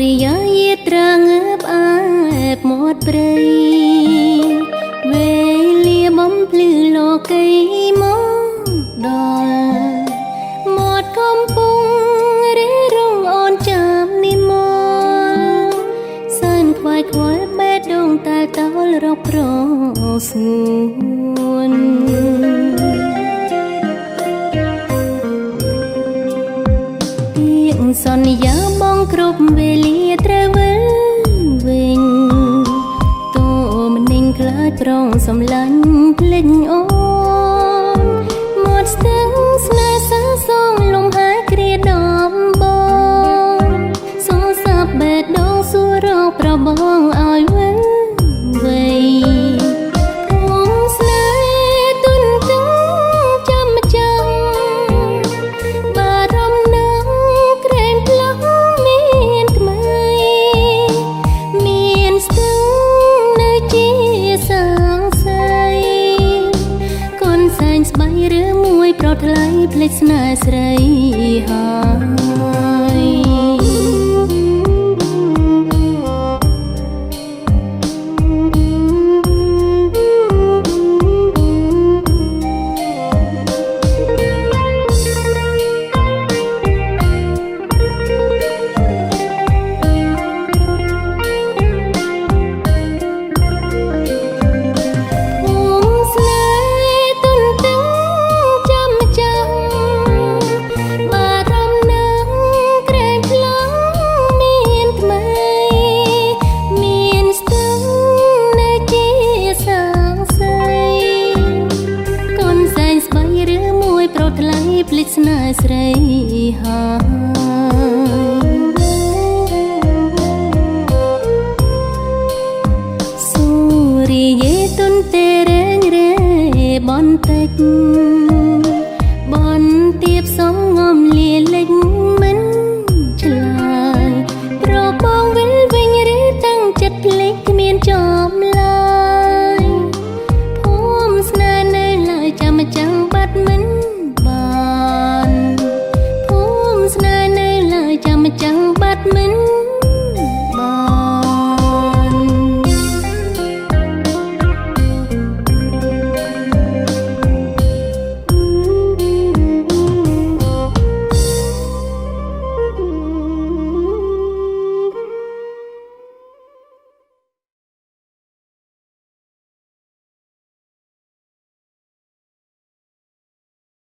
រិយាយត្រាងើបអែបមាត់ព្រៃវេលាបំភ្លឺលោកីមកដល់មាត់កំពុងរេរងអូនចាំនិមន្តសែនខ្វាយខ្វល់បេះដូងតែតោលរកប្រស្ងួនសន្យាបងគ្រប់វេលាត្រូវវិលវិញតូមិននឹងខ្លាចប្រងសំឡាញ់ភ្លេចអូនមាត់ស្ទឹងស្នេហ៍សាសងលំហែគ្រាដំបងសងសាប់បេះដូងសួររកប្របងឲ្យវិលវៃប្រថ្លៃភ្លេចស្នេហ៍ស្រីហើយភ្លេចស្នេហ៍ស្រីហើយសូរីយេទុនទេរេងរេបន្តិចបន្ទាបសំងំលាលិចមិនឆ្លើយប្របងវិលវិញឬតាំងចិត្តភ្លេចគ្មានចំឡើយភូមិស្នេហ៍នៅឡើយចាំចាំបាត់មិនចាំបាត់មិន